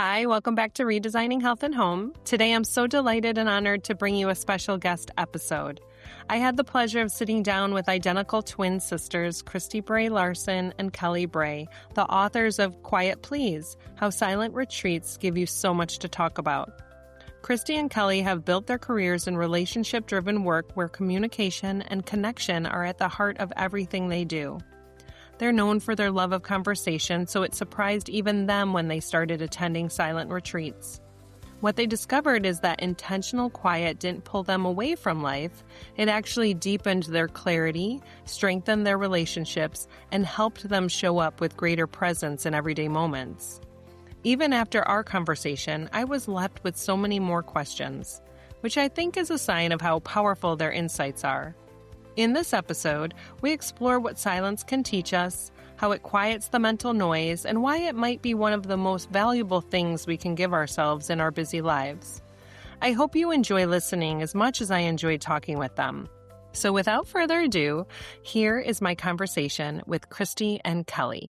Hi, welcome back to Redesigning Health and Home. Today I'm so delighted and honored to bring you a special guest episode. I had the pleasure of sitting down with identical twin sisters, Kristie Bray Larson and Kellie Bray, the authors of Quiet Please, How Silent Retreats Give You So Much to Talk About. Kristie and Kellie have built their careers in relationship-driven work where communication and connection are at the heart of everything they do. They're known for their love of conversation, so it surprised even them when they started attending silent retreats. What they discovered is that intentional quiet didn't pull them away from life. It actually deepened their clarity, strengthened their relationships, and helped them show up with greater presence in everyday moments. Even after our conversation, I was left with so many more questions, which I think is a sign of how powerful their insights are. In this episode, we explore what silence can teach us, how it quiets the mental noise, and why it might be one of the most valuable things we can give ourselves in our busy lives. I hope you enjoy listening as much as I enjoyed talking with them. So without further ado, here is my conversation with Kristie and Kellie.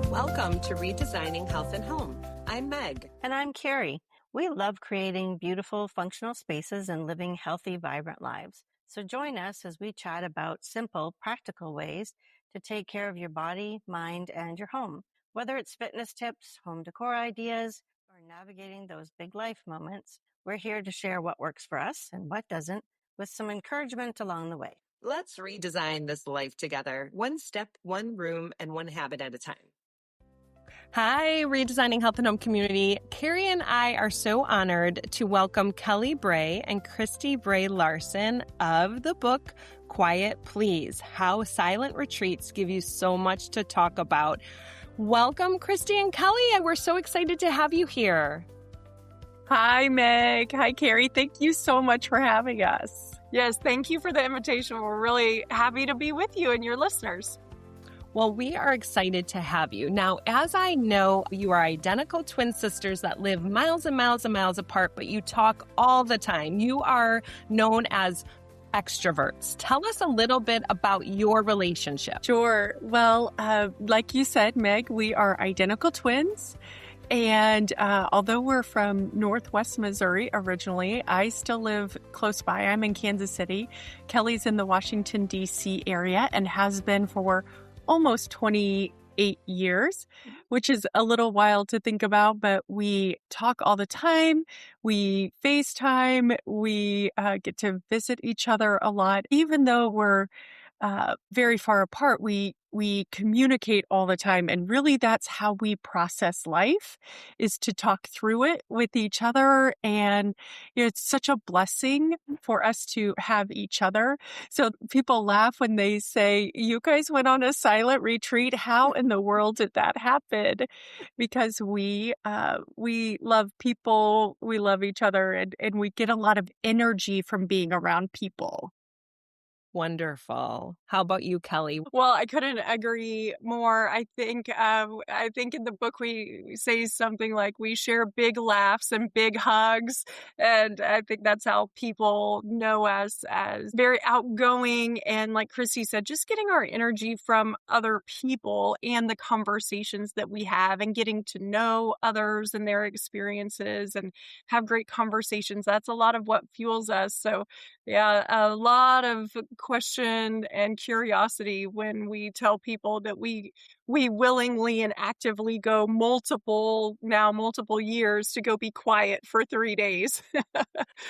Welcome to Redesigning Health and Home. I'm Meg. And I'm Carrie. We love creating beautiful, functional spaces and living healthy, vibrant lives. So join us as we chat about simple, practical ways to take care of your body, mind, and your home. Whether it's fitness tips, home decor ideas, or navigating those big life moments, we're here to share what works for us and what doesn't, with some encouragement along the way. Let's redesign this life together, one step, one room, and one habit at a time. Hi, Redesigning Health and Home community. Carrie and I are so honored to welcome Kellie Bray and Kristie Bray Larson of the book Quiet Please, How Silent Retreats Give You So Much to Talk About. Welcome, Kristie and Kellie. We're so excited to have you here. Hi, Meg. Hi, Carrie. Thank you so much for having us. Yes, thank you for the invitation. We're really happy to be with you and your listeners. Well, we are excited to have you. Now, as I know, you are identical twin sisters that live miles and miles and miles apart, but you talk all the time. You are known as extroverts. Tell us a little bit about your relationship. Sure. Well, like you said, Meg, we are identical twins. And although we're from Northwest Missouri originally, I still live close by. I'm in Kansas City. Kellie's in the Washington, D.C. area and has been for almost 28 years, which is a little wild to think about, but we talk all the time. We FaceTime. We get to visit each other a lot. Even though we're very far apart, we communicate all the time. And really that's how we process life, is to talk through it with each other. And it's such a blessing for us to have each other. So people laugh when they say, you guys went on a silent retreat. How in the world did that happen? Because we love people, we love each other, and we get a lot of energy from being around people. Wonderful. How about you, Kellie? Well, I couldn't agree more. I think in the book we say something like we share big laughs and big hugs, and I think that's how people know us, as very outgoing, and like Kristie said, just getting our energy from other people and the conversations that we have, and getting to know others and their experiences and have great conversations. That's a lot of what fuels us. So yeah, a lot of question and curiosity when we tell people that we willingly and actively go multiple years to go be quiet for 3 days.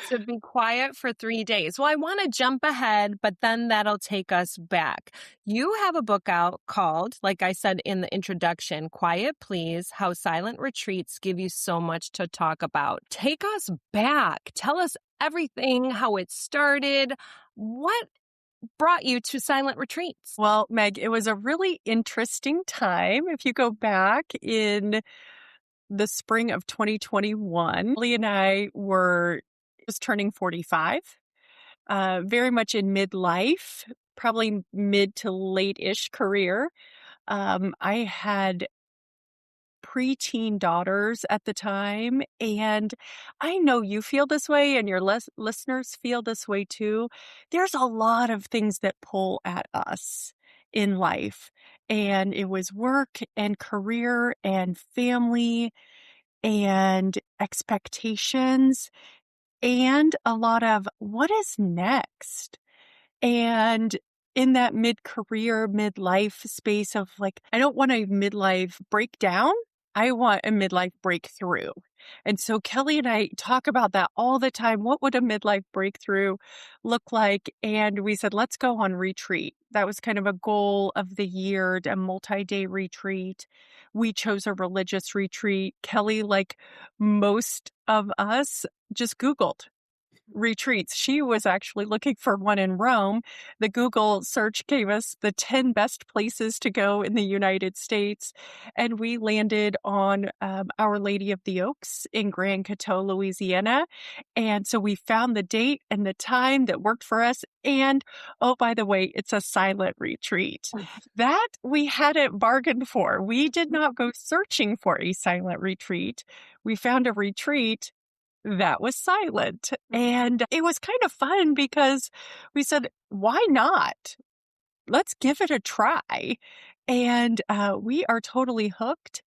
To be quiet for 3 days. Well, I want to jump ahead, but then that'll take us back. You have a book out called, like I said in the introduction, Quiet Please, How Silent Retreats Give You So Much to Talk About. Take us back. Tell us everything, how it started. What brought you to silent retreats? Well, Meg, it was a really interesting time. If you go back in the spring of 2021, Kellie and I was turning 45, very much in midlife, probably mid to late-ish career. I had preteen daughters at the time. And I know you feel this way and your listeners feel this way too. There's a lot of things that pull at us. in life. And it was work and career and family and expectations and a lot of what is next? And in that mid-career, midlife space of like, I don't want a midlife breakdown. I want a midlife breakthrough. And so Kellie and I talk about that all the time. What would a midlife breakthrough look like? And we said, let's go on retreat. That was kind of a goal of the year, a multi-day retreat. We chose a religious retreat. Kellie, like most of us, just Googled retreats. She was actually looking for one in Rome. The Google search gave us the 10 best places to go in the United States. And we landed on Our Lady of the Oaks in Grand Coteau, Louisiana. And so we found the date and the time that worked for us. And oh, by the way, it's a silent retreat. That we hadn't bargained for. We did not go searching for a silent retreat. We found a retreat that was silent. And it was kind of fun because we said, why not? Let's give it a try. And we are totally hooked.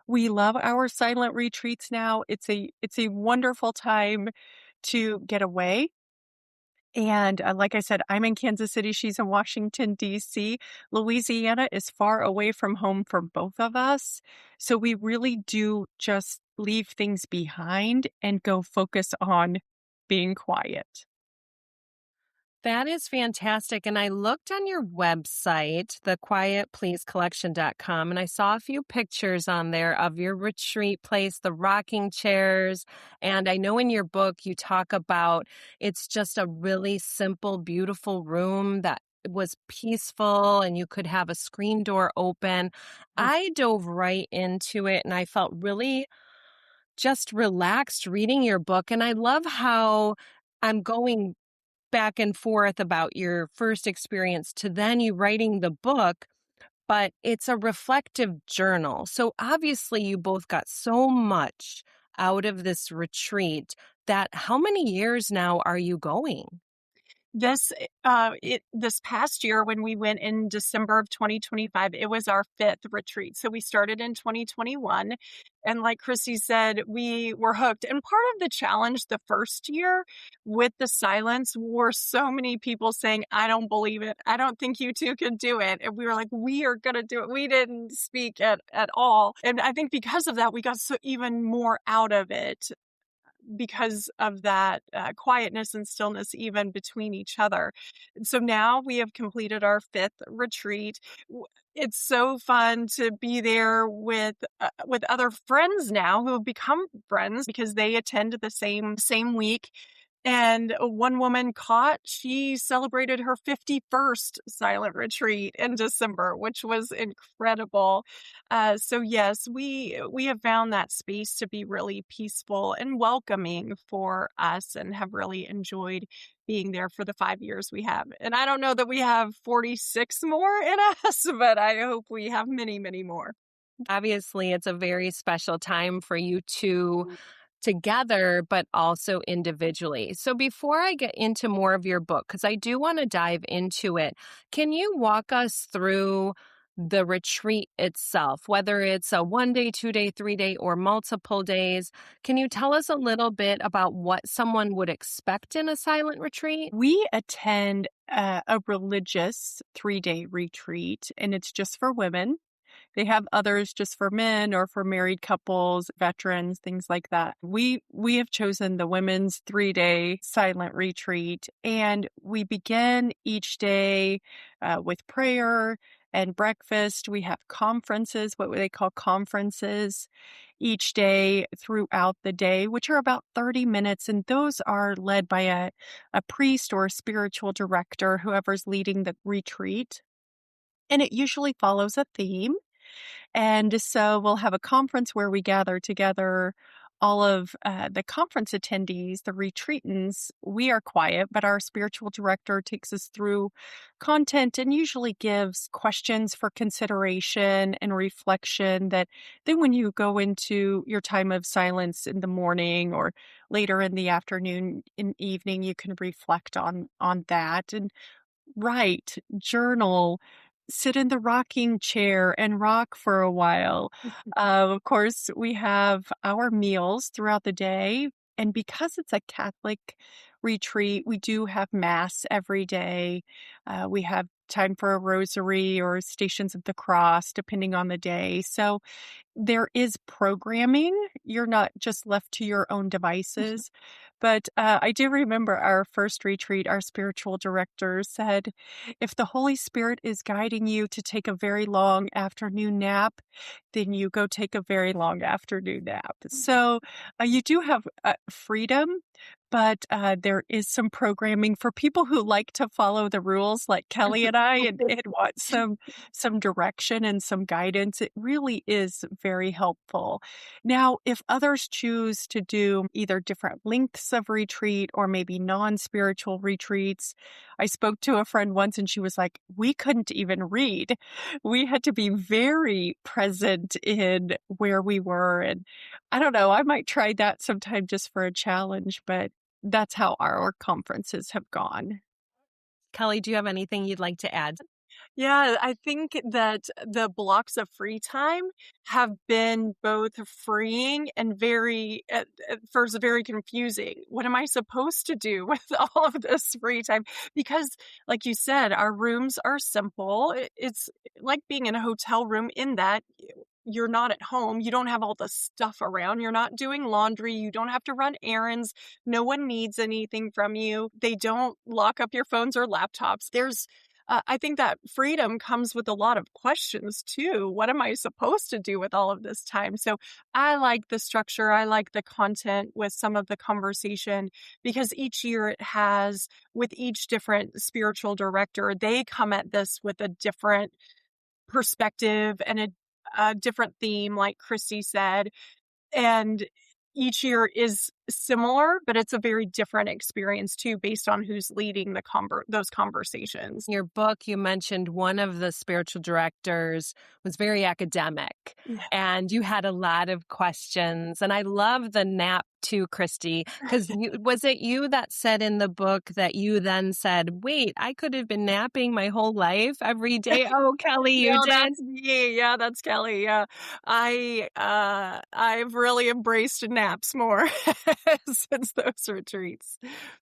We love our silent retreats now. It's a wonderful time to get away. And like I said, I'm in Kansas City. She's in Washington, D.C. Louisiana is far away from home for both of us. So we really do just leave things behind and go focus on being quiet. That is fantastic. And I looked on your website, thequietpleasecollection.com, and I saw a few pictures on there of your retreat place, the rocking chairs. And I know in your book you talk about it's just a really simple, beautiful room that was peaceful and you could have a screen door open. I dove right into it and I felt really just relaxed reading your book. And I love how I'm going back and forth about your first experience to then you writing the book, but it's a reflective journal. So obviously you both got so much out of this retreat that how many years now are you going? This this past year when we went in December of 2025, it was our 5th retreat. So we started in 2021. And like Kristie said, we were hooked. And part of the challenge the first year with the silence were so many people saying, I don't believe it. I don't think you two can do it. And we were like, we are going to do it. We didn't speak at all. And I think because of that, we got so even more out of it, because of that quietness and stillness even between each other. So now we have completed our 5th retreat. It's so fun to be there with other friends now who have become friends because they attend the same week. And one woman she celebrated her 51st silent retreat in December, which was incredible. So yes, we have found that space to be really peaceful and welcoming for us and have really enjoyed being there for the 5 years we have. And I don't know that we have 46 more in us, but I hope we have many, many more. Obviously, it's a very special time for you two together, but also individually. So before I get into more of your book, because I do want to dive into it, can you walk us through the retreat itself, whether it's a 1 day, 2 day, 3 day, or multiple days? Can you tell us a little bit about what someone would expect in a silent retreat? We attend a religious 3-day retreat, and it's just for women. They have others just for men or for married couples, veterans, things like that. We have chosen the women's 3-day silent retreat, and we begin each day with prayer and breakfast. We have conferences, what they call conferences, each day throughout the day, which are about 30 minutes. And those are led by a priest or a spiritual director, whoever's leading the retreat. And it usually follows a theme. And so we'll have a conference where we gather together all of the conference attendees, the retreatants. We are quiet, but our spiritual director takes us through content and usually gives questions for consideration and reflection that then when you go into your time of silence in the morning or later in the afternoon and evening, you can reflect on that and write, journal, sit in the rocking chair and rock for a while. Of course, we have our meals throughout the day. And because it's a Catholic retreat, we do have Mass every day. We have time for a rosary or Stations of the Cross, depending on the day. So there is programming. You're not just left to your own devices. But I do remember our first retreat, our spiritual director said, if the Holy Spirit is guiding you to take a very long afternoon nap, then you go take a very long afternoon nap. So you do have freedom, but there is some programming for people who like to follow the rules like Kellie and I and want some direction and some guidance. It really is very helpful. Now, if others choose to do either different lengths of retreat or maybe non-spiritual retreats, I spoke to a friend once and she was like, we couldn't even read. We had to be very present in where we were. And I don't know, I might try that sometime just for a challenge, but that's how our conferences have gone. Kellie, do you have anything you'd like to add? Yeah, I think that the blocks of free time have been both freeing and very, at first, very confusing. What am I supposed to do with all of this free time? Because, like you said, our rooms are simple. It's like being in a hotel room in that you're not at home. You don't have all the stuff around. You're not doing laundry. You don't have to run errands. No one needs anything from you. They don't lock up your phones or laptops. I think that freedom comes with a lot of questions too. What am I supposed to do with all of this time? So I like the structure. I like the content with some of the conversation because each year it has, with each different spiritual director, they come at this with a different perspective and a different theme, like Kristie said. And each year is similar, but it's a very different experience too, based on who's leading those conversations. In your book, you mentioned one of the spiritual directors was very academic, and you had a lot of questions. And I love the nap too, Kristie, because was it you that said in the book that you then said, wait, I could have been napping my whole life every day? Oh, Kellie, you No, did. that's me. Yeah, that's Kellie. Yeah. I've really embraced naps more since those retreats.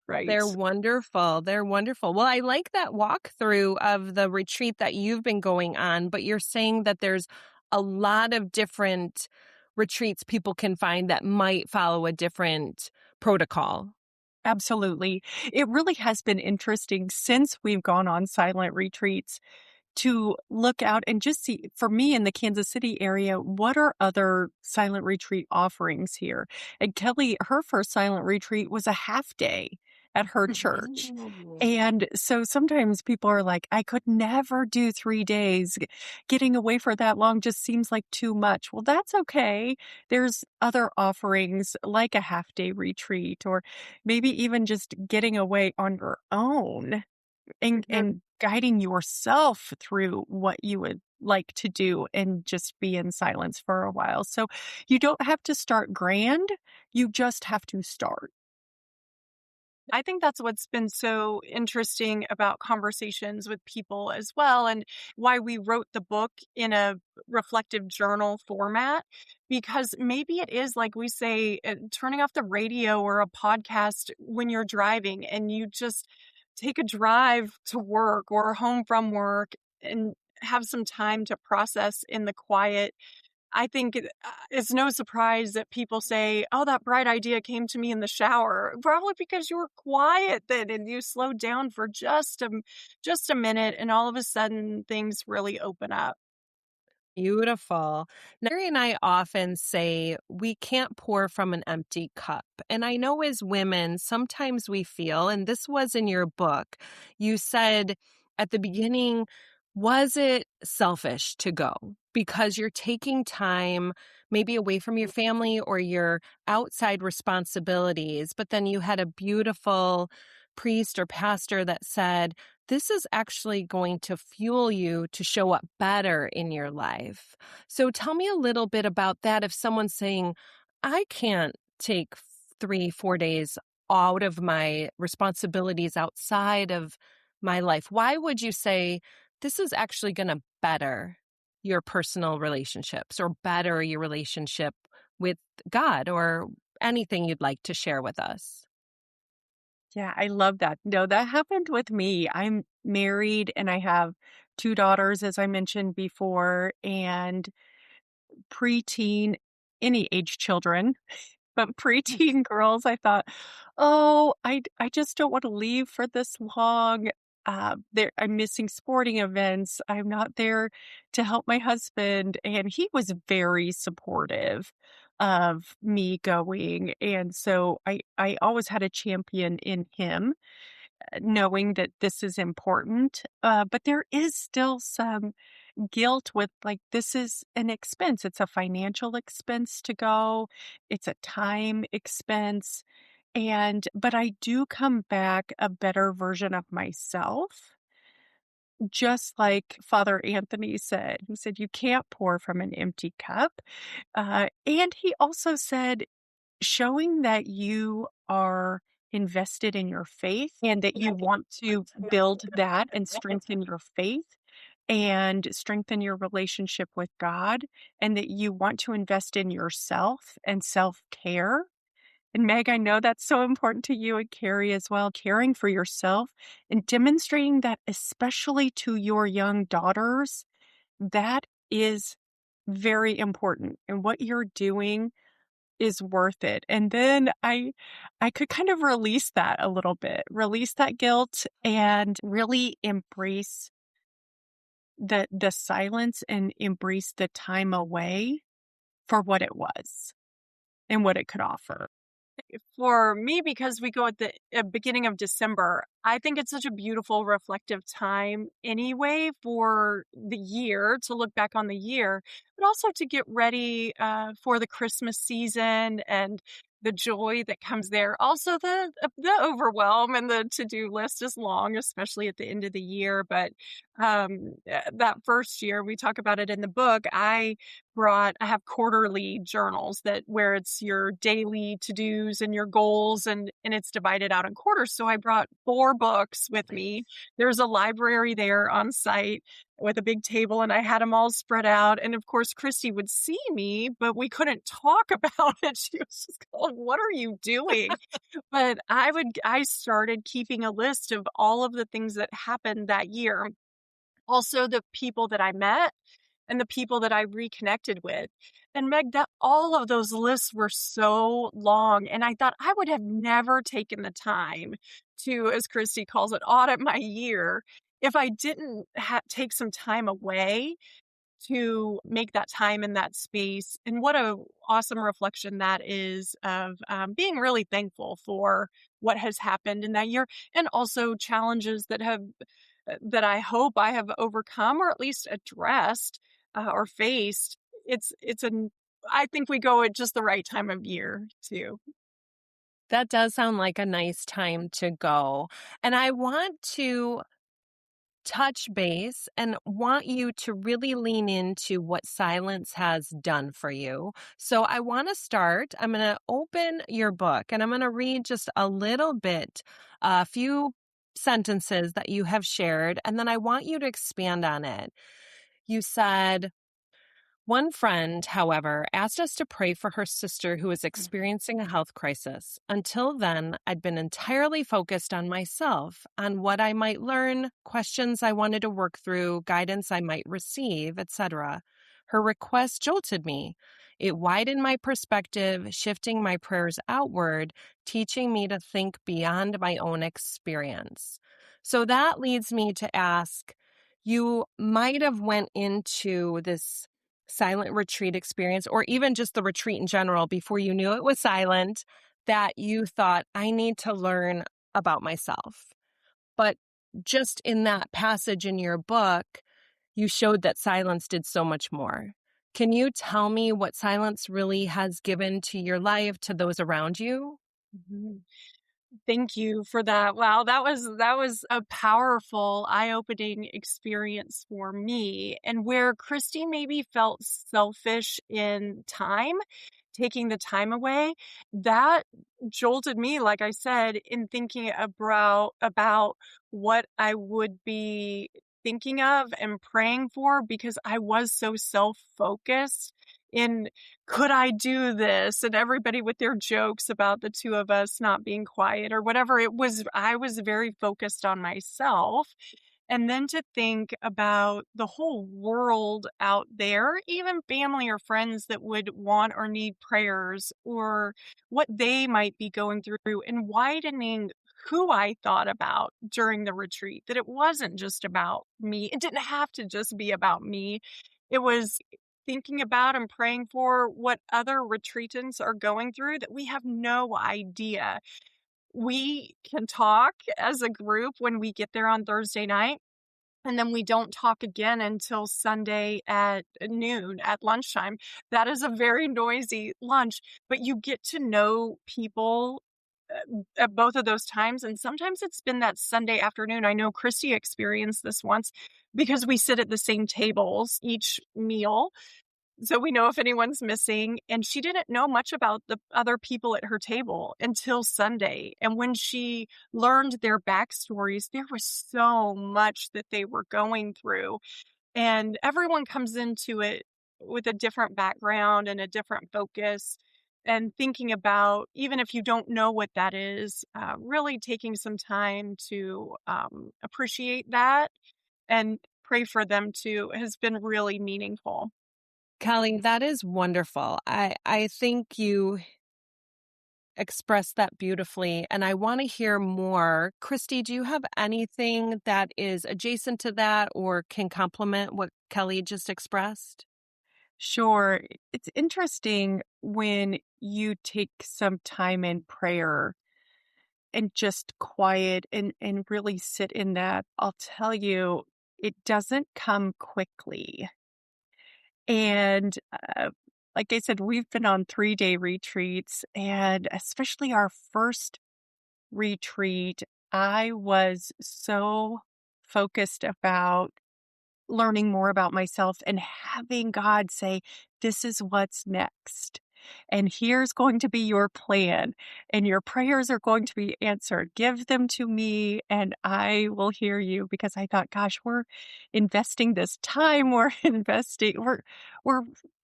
Right. They're wonderful. They're wonderful. Well, I like that walkthrough of the retreat that you've been going on, but you're saying that there's a lot of different retreats people can find that might follow a different protocol. Absolutely. It really has been interesting since we've gone on silent retreats to look out and just see, for me in the Kansas City area, what are other silent retreat offerings here? And Kellie, her first silent retreat was a half day at her church. And so sometimes people are like, I could never do 3 days. Getting away for that long just seems like too much. Well, that's okay. There's other offerings like a half day retreat or maybe even just getting away on your own and guiding yourself through what you would like to do and just be in silence for a while. So you don't have to start grand. You just have to start. I think that's what's been so interesting about conversations with people as well, and why we wrote the book in a reflective journal format, because maybe it is, like we say, turning off the radio or a podcast when you're driving and you just take a drive to work or home from work and have some time to process in the quiet. I think it's no surprise that people say, oh, that bright idea came to me in the shower. Probably because you were quiet then and you slowed down for just a minute, and all of a sudden things really open up. Beautiful. Now, Mary and I often say we can't pour from an empty cup. And I know as women, sometimes we feel, and this was in your book, you said at the beginning, was it selfish to go? Because you're taking time maybe away from your family or your outside responsibilities. But then you had a beautiful priest or pastor that said, this is actually going to fuel you to show up better in your life. So tell me a little bit about that. If someone's saying, I can't take 3-4 days out of my responsibilities outside of my life, why would you say this is actually going to better your personal relationships or better your relationship with God, or anything you'd like to share with us? Yeah, I love that. No, that happened with me. I'm married and I have 2 daughters, as I mentioned before, and preteen, any age children, but preteen girls, I thought, "Oh, I just don't wanna leave for this long. I'm missing sporting events. I'm not there to help my husband," and he was very supportive of me going, and so I always had a champion in him, knowing that this is important, but there is still some guilt with, like, this is an expense. It's a financial expense to go. It's a time expense. But I do come back a better version of myself, just like Father Anthony said. He said, "You can't pour from an empty cup." And he also said, showing that you are invested in your faith and that you want to build that and strengthen your faith and strengthen your relationship with God, and that you want to invest in yourself and self-care. And Meg, I know that's so important to you and Carrie as well, caring for yourself and demonstrating that, especially to your young daughters, that is very important. And what you're doing is worth it. And then I could kind of release that a little bit, release that guilt and really embrace the silence and embrace the time away for what it was and what it could offer. For me, because we go at the beginning of December, I think it's such a beautiful, reflective time anyway for the year, to look back on the year, but also to get ready for the Christmas season and the joy that comes there. Also, the overwhelm and the to-do list is long, especially at the end of the year. But that first year, we talk about it in the book, I have quarterly journals where it's your daily to-dos and your goals, and it's divided out in quarters. So I brought 4 books with me. There's a library there on site with a big table, and I had them all spread out. And of course, Kristie would see me, but we couldn't talk about it. She was just going, "What are you doing?" But I started keeping a list of all of the things that happened that year. Also, the people that I met and the people that I reconnected with. And Meg, that all of those lists were so long. And I thought I would have never taken the time to, as Kristie calls it, audit my year if I didn't take some time away to make that time in that space. And what a awesome reflection that is of being really thankful for what has happened in that year, and also challenges that I hope I have overcome, or at least addressed or faced. I think we go at just the right time of year too. That does sound like a nice time to go. And I want to touch base and want you to really lean into what silence has done for you. So I want to start. I'm going to open your book and I'm going to read just a little bit, a few sentences that you have shared, and then I want you to expand on it. You said, "One friend, however, asked us to pray for her sister who was experiencing a health crisis. Until then, I'd been entirely focused on myself, on what I might learn, questions I wanted to work through, guidance I might receive, etc. Her request jolted me. It widened my perspective, shifting my prayers outward, teaching me to think beyond my own experience." So that leads me to ask, you might have went into this silent retreat experience, or even just the retreat in general, before you knew it was silent, that you thought, I need to learn about myself. But just in that passage in your book, you showed that silence did so much more. Can you tell me what silence really has given to your life, to those around you? Mhm. Thank you for that. Wow, that was a powerful, eye-opening experience for me. And where Kristie maybe felt selfish in time, taking the time away, that jolted me, like I said, in thinking about what I would be thinking of and praying for because I was so self-focused in could I do this? And everybody with their jokes about the two of us not being quiet or whatever it was. I was very focused on myself. And then to think about the whole world out there, even family or friends that would want or need prayers or what they might be going through, and widening who I thought about during the retreat, that it wasn't just about me. It didn't have to just be about me. It was thinking about and praying for what other retreatants are going through that we have no idea. We can talk as a group when we get there on Thursday night. And then we don't talk again until Sunday at noon at lunchtime. That is a very noisy lunch, but you get to know people at both of those times. And sometimes it's been that Sunday afternoon. I know Kristie experienced this once because we sit at the same tables each meal. So we know if anyone's missing. And she didn't know much about the other people at her table until Sunday. And when she learned their backstories, there was so much that they were going through. And everyone comes into it with a different background and a different focus. And thinking about, even if you don't know what that is, really taking some time to appreciate that and pray for them too has been really meaningful. Kellie, that is wonderful. I think you expressed that beautifully, and I want to hear more. Kristie, do you have anything that is adjacent to that or can complement what Kellie just expressed? Sure. It's interesting when you take some time in prayer and just quiet and really sit in that. I'll tell you, it doesn't come quickly. And like I said, we've been on 3-day retreats, and especially our first retreat, I was so focused about learning more about myself and having God say, this is what's next. And here's going to be your plan. And your prayers are going to be answered. Give them to me and I will hear you. Because I thought, gosh, we're investing this time. We're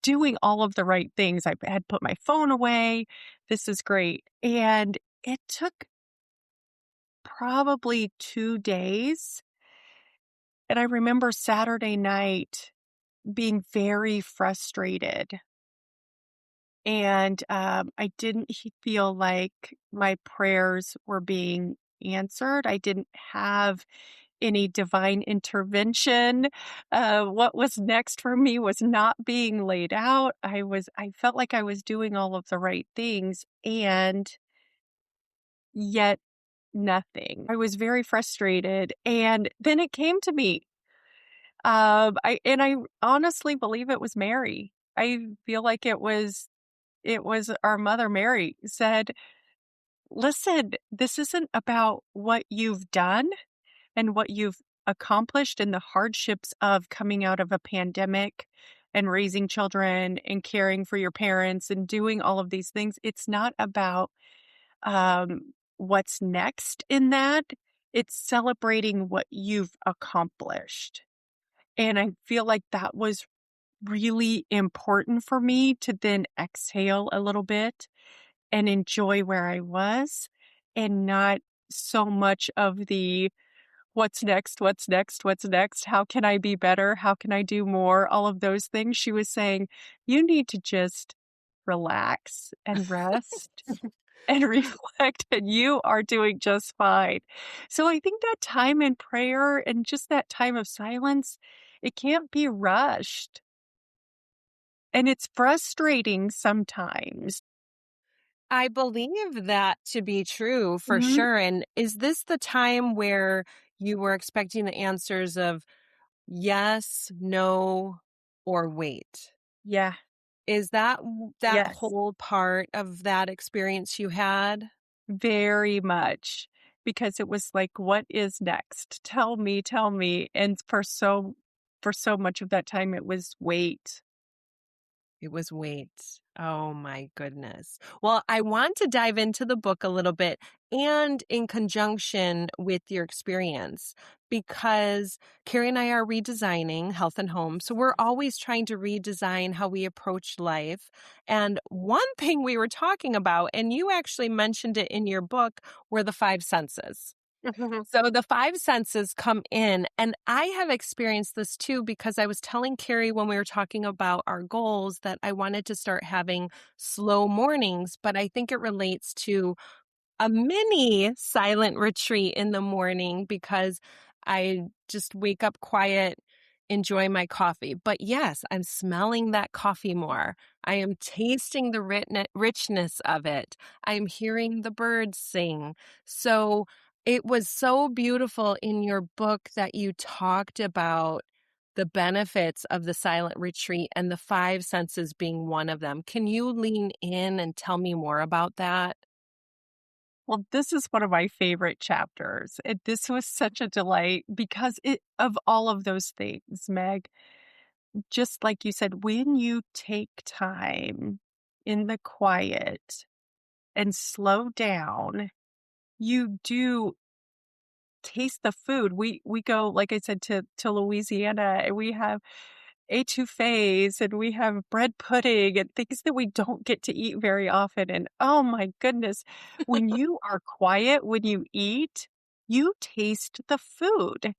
doing all of the right things. I had put my phone away. This is great. And it took probably 2 days. And I remember Saturday night being very frustrated. And I didn't feel like my prayers were being answered. I didn't have any divine intervention. What was next for me was not being laid out. I felt like I was doing all of the right things, and yet nothing. I was very frustrated. And then it came to me. I honestly believe it was Mary. I feel like it was our Mother Mary said, listen, this isn't about what you've done and what you've accomplished and the hardships of coming out of a pandemic and raising children and caring for your parents and doing all of these things. It's not about what's next in that. It's celebrating what you've accomplished. And I feel like that was really important for me to then exhale a little bit and enjoy where I was and not so much of the what's next, what's next, what's next, how can I be better, how can I do more, all of those things. She was saying, you need to just relax and rest and reflect, and you are doing just fine. So I think that time in prayer and just that time of silence, it can't be rushed. And it's frustrating sometimes. I believe that to be true for Mhm. sure. And is this the time where you were expecting the answers of yes, no, or wait? Yeah. Is that that Yes. whole part of that experience you had? Very much. Because it was like, what is next? Tell me, tell me. And for so much of that time it was wait. It was weight. Oh my goodness. Well, I want to dive into the book a little bit and in conjunction with your experience because Carrie and I are redesigning Health and Home. So we're always trying to redesign how we approach life. And one thing we were talking about, and you actually mentioned it in your book, were the five senses. So the five senses come in, and I have experienced this too because I was telling Carrie when we were talking about our goals that I wanted to start having slow mornings, but I think it relates to a mini silent retreat in the morning because I just wake up quiet, enjoy my coffee. But yes, I'm smelling that coffee more. I am tasting the richness of it. I'm hearing the birds sing. So it was so beautiful in your book that you talked about the benefits of the silent retreat and the five senses being one of them. Can you lean in and tell me more about that? Well, this is one of my favorite chapters. This was such a delight because of all of those things, Meg. Just like you said, when you take time in the quiet and slow down, you do taste the food. We go, like I said, to Louisiana, and we have etouffees and we have bread pudding and things that we don't get to eat very often. And oh my goodness, when you are quiet, when you eat, you taste the food.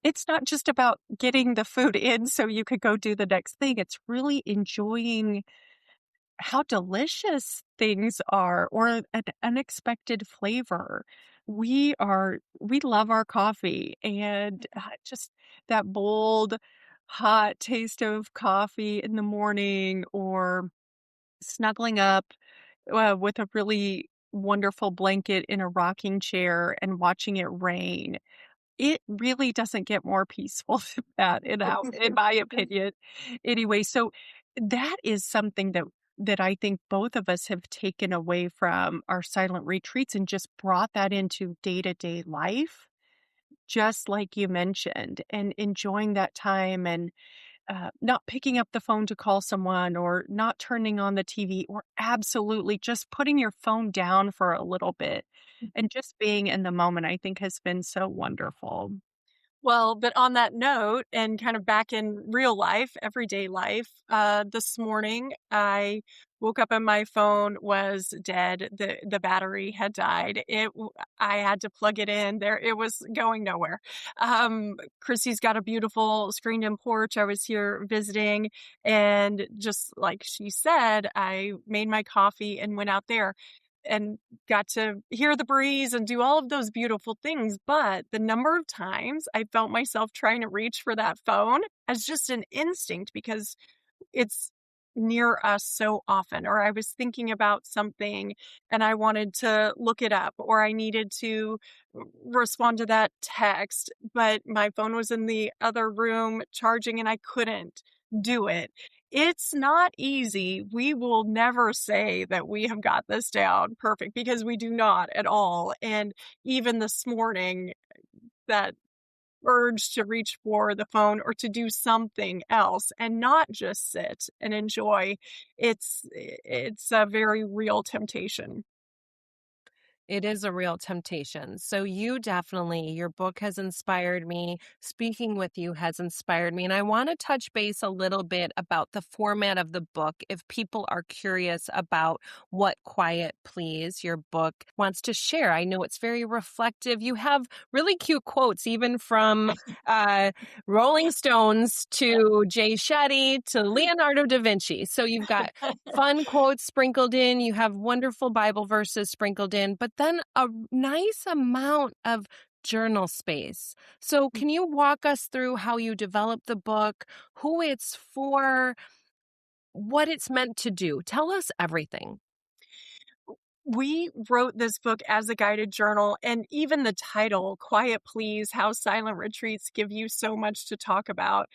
It's not just about getting the food in so you could go do the next thing. It's really enjoying how delicious things are or an unexpected flavor. We love our coffee and just that bold, hot taste of coffee in the morning or snuggling up with a really wonderful blanket in a rocking chair and watching it rain. It really doesn't get more peaceful than that, in my opinion. Anyway, so that is something that I think both of us have taken away from our silent retreats and just brought that into day-to-day life, just like you mentioned, and enjoying that time and not picking up the phone to call someone or not turning on the TV or absolutely just putting your phone down for a little bit and just being in the moment, I think has been so wonderful. Well, but on that note, and kind of back in real life, everyday life, this morning I woke up and my phone was dead. The battery had died. I had to plug it in. It was going nowhere. Chrissy's got a beautiful screened-in porch. I was here visiting, and just like she said, I made my coffee and went out there and got to hear the breeze and do all of those beautiful things. But the number of times I felt myself trying to reach for that phone as just an instinct because it's near us so often, or I was thinking about something and I wanted to look it up, or I needed to respond to that text, but my phone was in the other room charging and I couldn't do it. It's not easy. We will never say that we have got this down perfect because we do not at all. And even this morning, that urge to reach for the phone or to do something else and not just sit and enjoy, it's a very real temptation. It is a real temptation. So your book has inspired me. Speaking with you has inspired me. And I want to touch base a little bit about the format of the book if people are curious about what Quiet Please, your book, wants to share. I know it's very reflective. You have really cute quotes, even from Rolling Stones to Jay Shetty to Leonardo da Vinci. So you've got fun quotes sprinkled in. You have wonderful Bible verses sprinkled in, but then a nice amount of journal space. So can you walk us through how you developed the book, who it's for, what it's meant to do? Tell us everything. We wrote this book as a guided journal, and even the title, Quiet Please, How Silent Retreats Give You So Much to Talk About,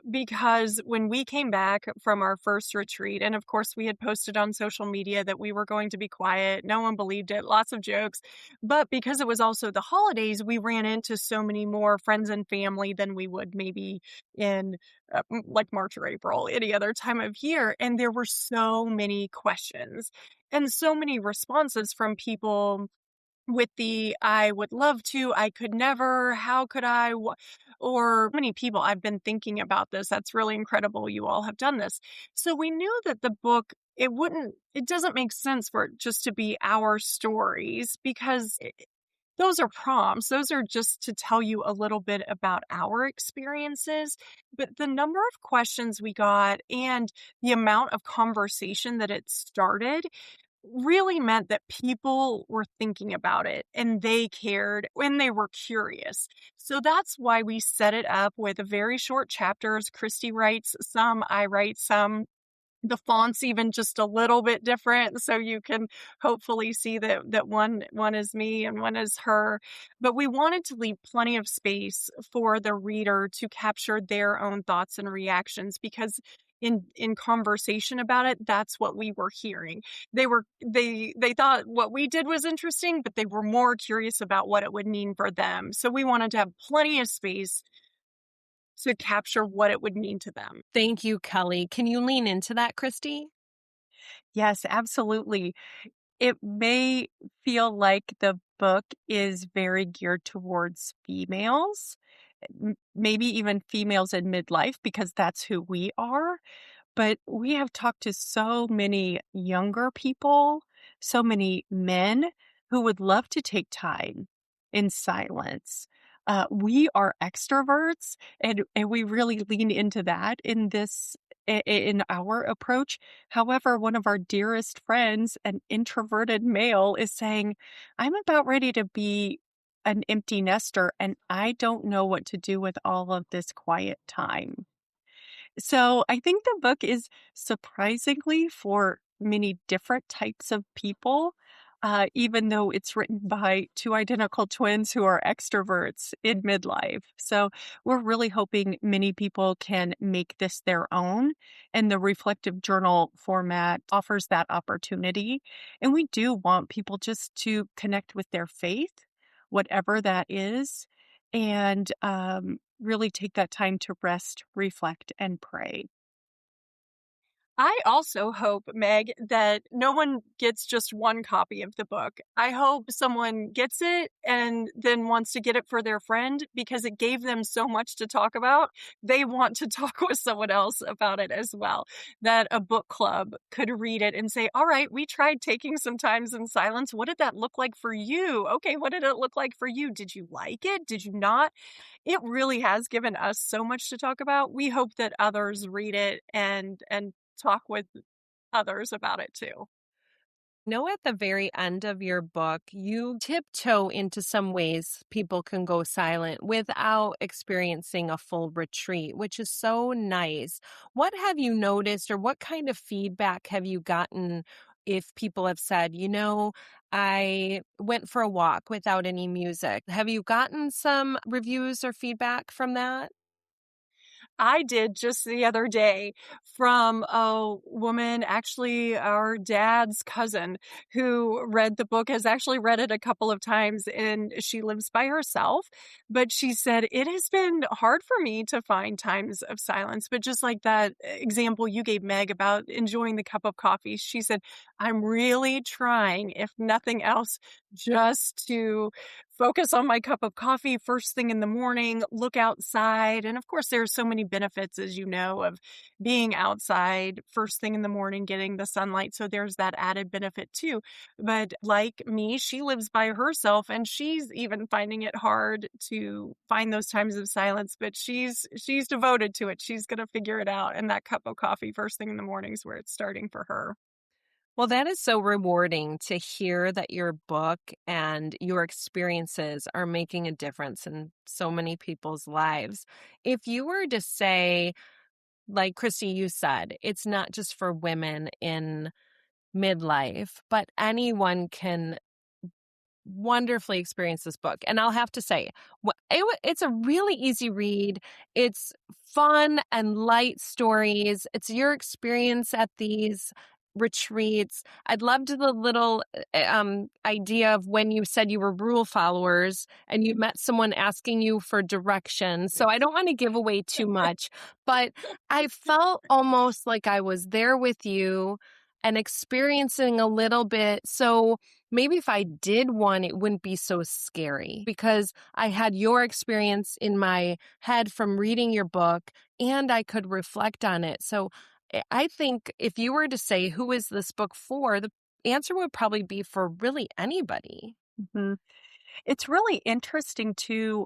because when we came back from our first retreat, and of course we had posted on social media that we were going to be quiet, no one believed it, lots of jokes. But because it was also the holidays, we ran into so many more friends and family than we would maybe in like March or April, any other time of year. And there were so many questions and so many responses from people with the "I would love to, I could never, how could I?" Or many people, "I've been thinking about this. That's really incredible. You all have done this." So we knew that the book, it doesn't make sense for it just to be our stories because those are prompts. Those are just to tell you a little bit about our experiences. But the number of questions we got and the amount of conversation that it started really meant that people were thinking about it and they cared and they were curious. So that's why we set it up with very short chapters. Kristie writes some, I write some. The font's even just a little bit different, so you can hopefully see that one is me and one is her. But we wanted to leave plenty of space for the reader to capture their own thoughts and reactions because in conversation about it, that's what we were hearing. They thought what we did was interesting, but they were more curious about what it would mean for them. So we wanted to have plenty of space to capture what it would mean to them. Thank you, Kellie. Can you lean into that, Kristie? Yes, absolutely. It may feel like the book is very geared towards females, maybe even females in midlife, because that's who we are. But we have talked to so many younger people, so many men who would love to take time in silence. We are extroverts, and we really lean into that in in our approach. However, one of our dearest friends, an introverted male, is saying, "I'm about ready to be an empty nester, and I don't know what to do with all of this quiet time." So I think the book is surprisingly for many different types of people, even though it's written by two identical twins who are extroverts in midlife. So we're really hoping many people can make this their own. And the reflective journal format offers that opportunity. And we do want people just to connect with their faith, whatever that is. And really take that time to rest, reflect, and pray. I also hope, Meg, that no one gets just one copy of the book. I hope someone gets it and then wants to get it for their friend because it gave them so much to talk about. They want to talk with someone else about it as well. That a book club could read it and say, "All right, we tried taking some times in silence. What did that look like for you? Okay, what did it look like for you? Did you like it? Did you not?" It really has given us so much to talk about. We hope that others read it and talk with others about it too. Know at the very end of your book, you tiptoe into some ways people can go silent without experiencing a full retreat, which is so nice. What have you noticed, or what kind of feedback have you gotten if people have said, I went for a walk without any music? Have you gotten some reviews or feedback from that? I did just the other day from a woman, actually our dad's cousin, who read the book, has actually read it a couple of times, and she lives by herself. But she said, "It has been hard for me to find times of silence." But just like that example you gave, Meg, about enjoying the cup of coffee, she said, "I'm really trying, if nothing else, just to focus on my cup of coffee first thing in the morning, look outside." And of course, there are so many benefits, as you know, of being outside first thing in the morning, getting the sunlight. So there's that added benefit too. But like me, she lives by herself and she's even finding it hard to find those times of silence, but she's devoted to it. She's going to figure it out. And that cup of coffee first thing in the morning is where it's starting for her. Well, that is so rewarding to hear that your book and your experiences are making a difference in so many people's lives. If you were to say, like Kristie, you said, it's not just for women in midlife, but anyone can wonderfully experienced this book. And I'll have to say, it's a really easy read. It's fun and light stories. It's your experience at these retreats. I loved the little idea of when you said you were rule followers and you met someone asking you for directions. So I don't want to give away too much, but I felt almost like I was there with you and experiencing a little bit. So maybe if I did one, it wouldn't be so scary because I had your experience in my head from reading your book and I could reflect on it. So I think if you were to say, who is this book for? The answer would probably be for really anybody. Mhm. It's really interesting too.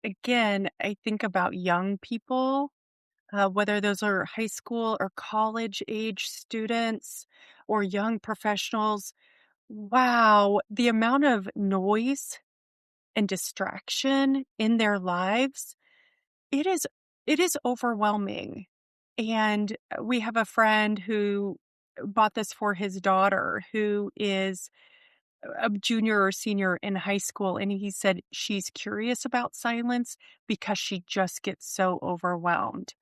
Again, I think about young people, whether those are high school or college age students or young professionals. Wow, the amount of noise and distraction in their lives, it is it is overwhelming. And we have a friend who bought this for his daughter who is a junior or senior in high school, and he said she's curious about silence because she just gets so overwhelmed.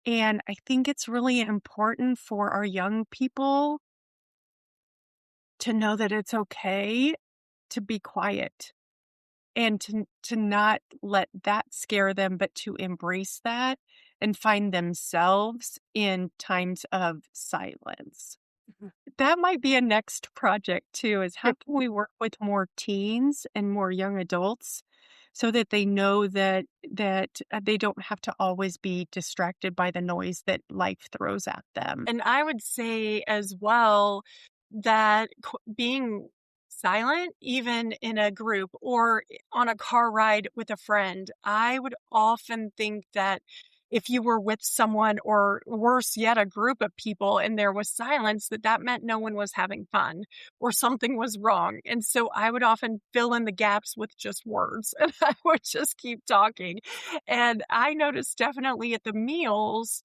And I think it's really important for our young people to know that it's okay to be quiet and to not let that scare them, but to embrace that and find themselves in times of silence. Mhm. That might be a next project too, is how can we work with more teens and more young adults so that they know that they don't have to always be distracted by the noise that life throws at them. And I would say as well that being silent, even in a group or on a car ride with a friend, I would often think that if you were with someone or worse yet, a group of people and there was silence, that meant no one was having fun or something was wrong. And so I would often fill in the gaps with just words and I would just keep talking. And I noticed definitely at the meals,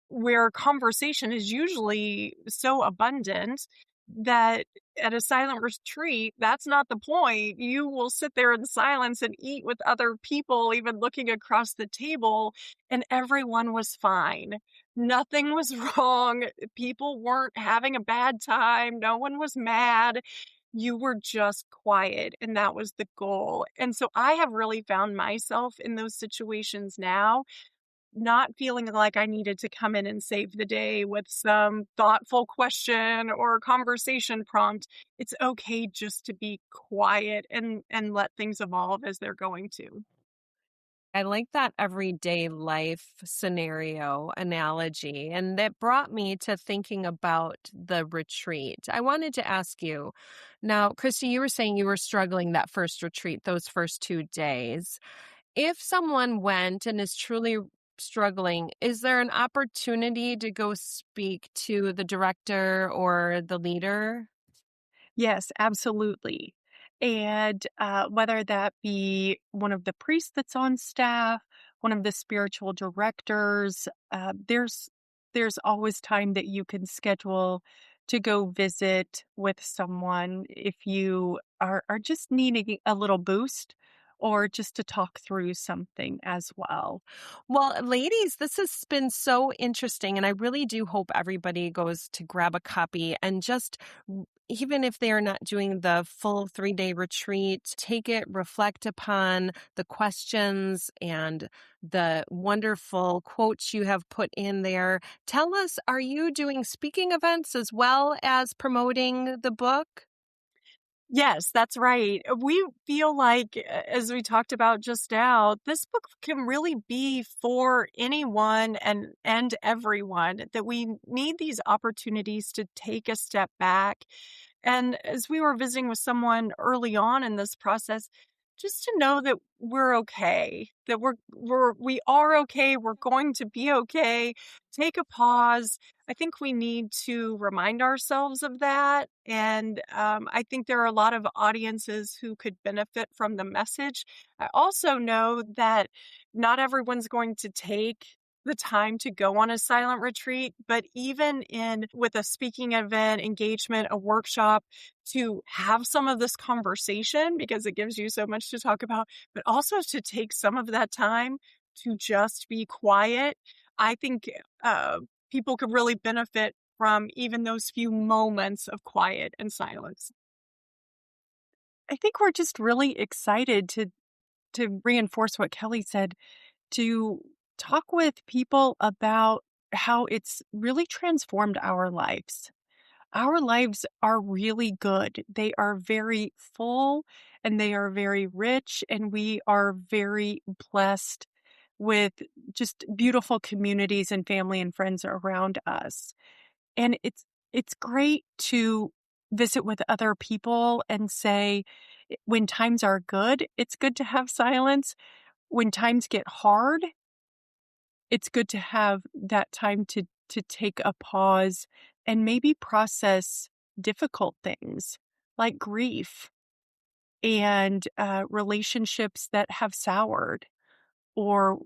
where conversation is usually so abundant that at a silent retreat, that's not the point. You will sit there in silence and eat with other people, even looking across the table, and everyone was fine. Nothing was wrong. People weren't having a bad time. No one was mad. You were just quiet, and that was the goal. And so I have really found myself in those situations now not feeling like I needed to come in and save the day with some thoughtful question or conversation prompt. It's okay just to be quiet and let things evolve as they're going to. I like that everyday life scenario analogy. And that brought me to thinking about the retreat. I wanted to ask you now, Kristie, you were saying you were struggling that first retreat, those first 2 days. If someone went and is truly struggling, is there an opportunity to go speak to the director or the leader? Yes, absolutely. And whether that be one of the priests that's on staff, one of the spiritual directors, there's always time that you can schedule to go visit with someone if you are just needing a little boost or just to talk through something as well. Well, ladies, this has been so interesting, and I really do hope everybody goes to grab a copy and just, even if they are not doing the full 3-day retreat, take it, reflect upon the questions and the wonderful quotes you have put in there. Tell us, are you doing speaking events as well as promoting the book? Yes, that's right. We feel like, as we talked about just now, this book can really be for anyone and everyone, that we need these opportunities to take a step back. And as we were visiting with someone early on in this process, just to know that we're okay, that we are okay, we're going to be okay. Take a pause. I think we need to remind ourselves of that. And I think there are a lot of audiences who could benefit from the message. I also know that not everyone's going to take the time to go on a silent retreat, but even with a speaking event, engagement, a workshop, to have some of this conversation because it gives you so much to talk about, but also to take some of that time to just be quiet. I think people could really benefit from even those few moments of quiet and silence. I think we're just really excited to reinforce what Kellie said, to talk with people about how it's really transformed our lives. Our lives are really good. They are very full and they are very rich, and we are very blessed with just beautiful communities and family and friends around us. And it's great to visit with other people and say, when times are good, it's good to have silence. When times get hard, it's good to have that time to take a pause and maybe process difficult things like grief and relationships that have soured, or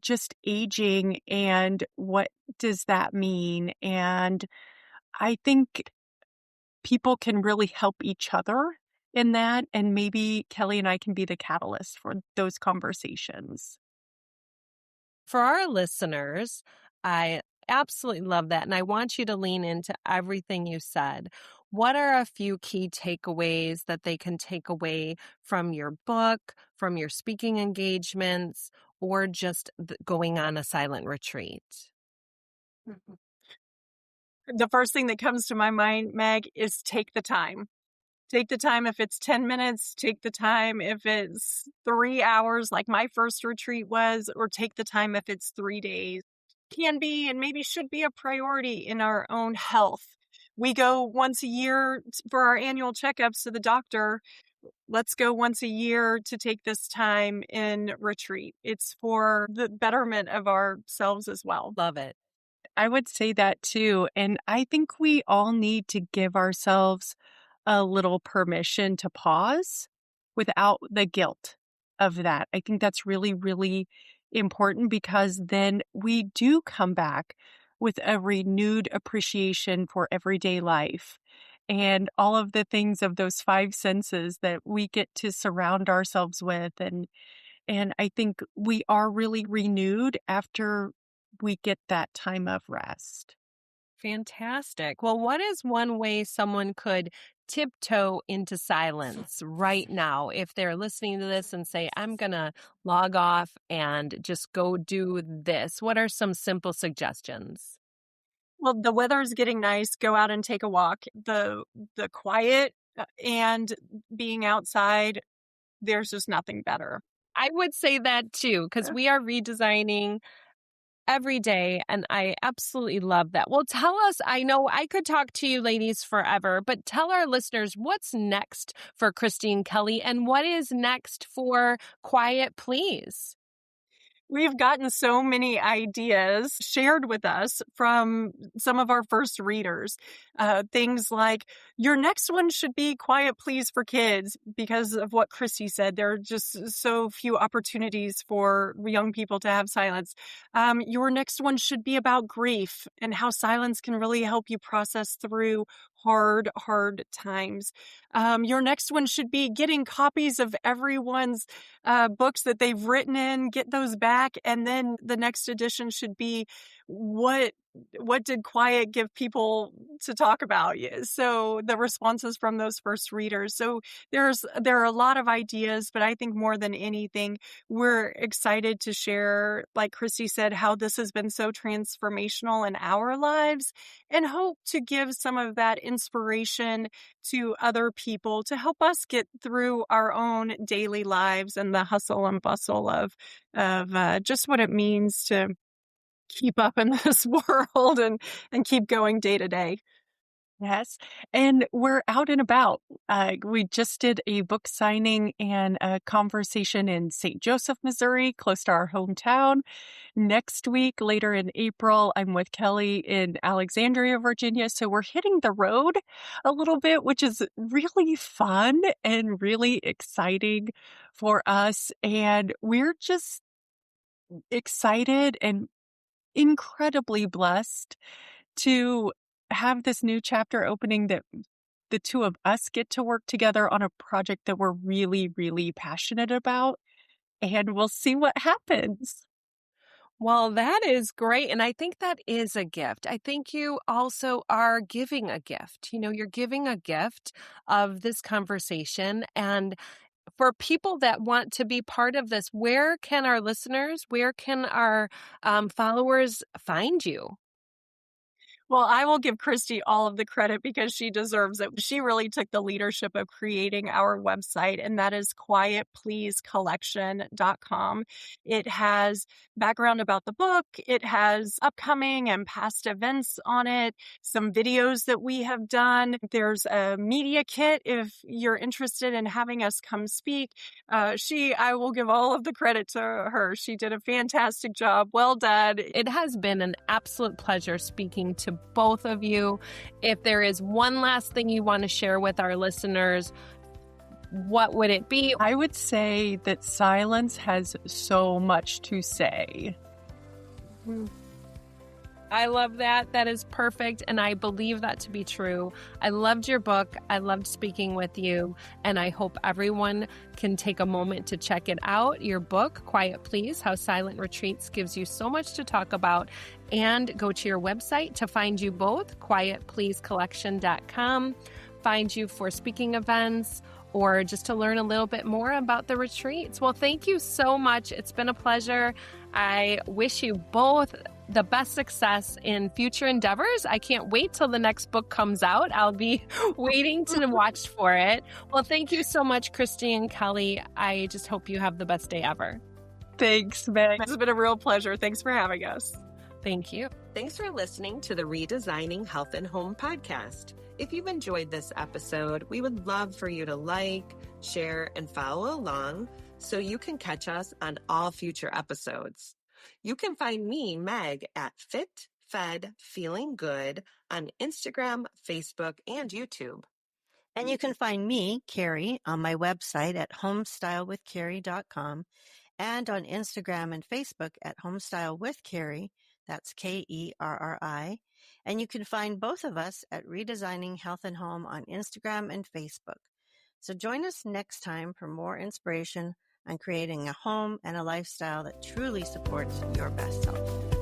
just aging, and what does that mean? And I think people can really help each other in that, and maybe Kellie and I can be the catalyst for those conversations. For our listeners, I absolutely love that. And I want you to lean into everything you said. What are a few key takeaways that they can take away from your book, from your speaking engagements, or just going on a silent retreat? The first thing that comes to my mind, Meg, is take the time. Take the time if it's 10 minutes, take the time if it's 3 hours like my first retreat was, or take the time if it's 3 days. Can be and maybe should be a priority in our own health. We go once a year for our annual checkups to the doctor. Let's go once a year to take this time in retreat. It's for the betterment of ourselves as well. Love it. I would say that too. And I think we all need to give ourselves a little permission to pause without the guilt of that. I think that's really, really important, because then we do come back with a renewed appreciation for everyday life and all of the things of those five senses that we get to surround ourselves with. And I think we are really renewed after we get that time of rest. Fantastic. Well, what is one way someone could tiptoe into silence right now if they're listening to this and say, I'm going to log off and just go do this? What are some simple suggestions? Well, the weather's getting nice. Go out and take a walk. The quiet and being outside, there's just nothing better. I would say that too, because we are redesigning every day, and I absolutely love that. Well, tell us, I know I could talk to you ladies forever, but tell our listeners what's next for Kristie and Kellie, and what is next for Quiet Please? We've gotten so many ideas shared with us from some of our first readers. Things like, your next one should be Quiet Please for kids, because of what Kristie said. There are just so few opportunities for young people to have silence. Your next one should be about grief and how silence can really help you process through hard times. Your next one should be getting copies of everyone's books that they've written in, get those back. And then the next edition should be, what did quiet give people to talk about? So the responses from those first readers. So there are a lot of ideas, but I think more than anything, we're excited to share, like Kristie said, how this has been so transformational in our lives, and hope to give some of that inspiration to other people to help us get through our own daily lives and the hustle and bustle of just what it means to keep up in this world and keep going day to day. Yes. And we're out and about. We just did a book signing and a conversation in St. Joseph, Missouri, close to our hometown. Next week, later in April, I'm with Kellie in Alexandria, Virginia. So we're hitting the road a little bit, which is really fun and really exciting for us. And we're just excited and incredibly blessed to have this new chapter opening that the two of us get to work together on a project that we're really, really passionate about. And we'll see what happens. Well, that is great. And I think that is a gift. I think you also are giving a gift. You're giving a gift of this conversation. And for people that want to be part of this, where can our listeners, where can our followers find you? Well, I will give Kristie all of the credit because she deserves it. She really took the leadership of creating our website, and that is quietpleasecollection.com. It has background about the book. It has upcoming and past events on it, some videos that we have done. There's a media kit if you're interested in having us come speak. I will give all of the credit to her. She did a fantastic job. Well done. It has been an absolute pleasure speaking to both of you. If there is one last thing you want to share with our listeners, what would it be? I would say that silence has so much to say. I love that. That is perfect. And I believe that to be true. I loved your book. I loved speaking with you. And I hope everyone can take a moment to check it out. Your book, Quiet Please, How Silent Retreats Gives You So Much to Talk About. And go to your website to find you both, quietpleasecollection.com. Find you for speaking events or just to learn a little bit more about the retreats. Well, thank you so much. It's been a pleasure. I wish you both the best success in future endeavors. I can't wait till the next book comes out. I'll be waiting to watch for it. Well, thank you so much, Kristie and Kellie. I just hope you have the best day ever. Thanks, Meg. It's been a real pleasure. Thanks for having us. Thank you. Thanks for listening to the Redesigning Health and Home podcast. If you've enjoyed this episode, we would love for you to like, share, and follow along so you can catch us on all future episodes. You can find me, Meg, at Fit, Fed, Feeling Good on Instagram, Facebook, and YouTube. And you can find me, Carrie, on my website at homestylewithcarrie.com and on Instagram and Facebook at homestylewithcarrie. That's Kerri. And you can find both of us at Redesigning Health and Home on Instagram and Facebook. So join us next time for more inspiration on creating a home and a lifestyle that truly supports your best self.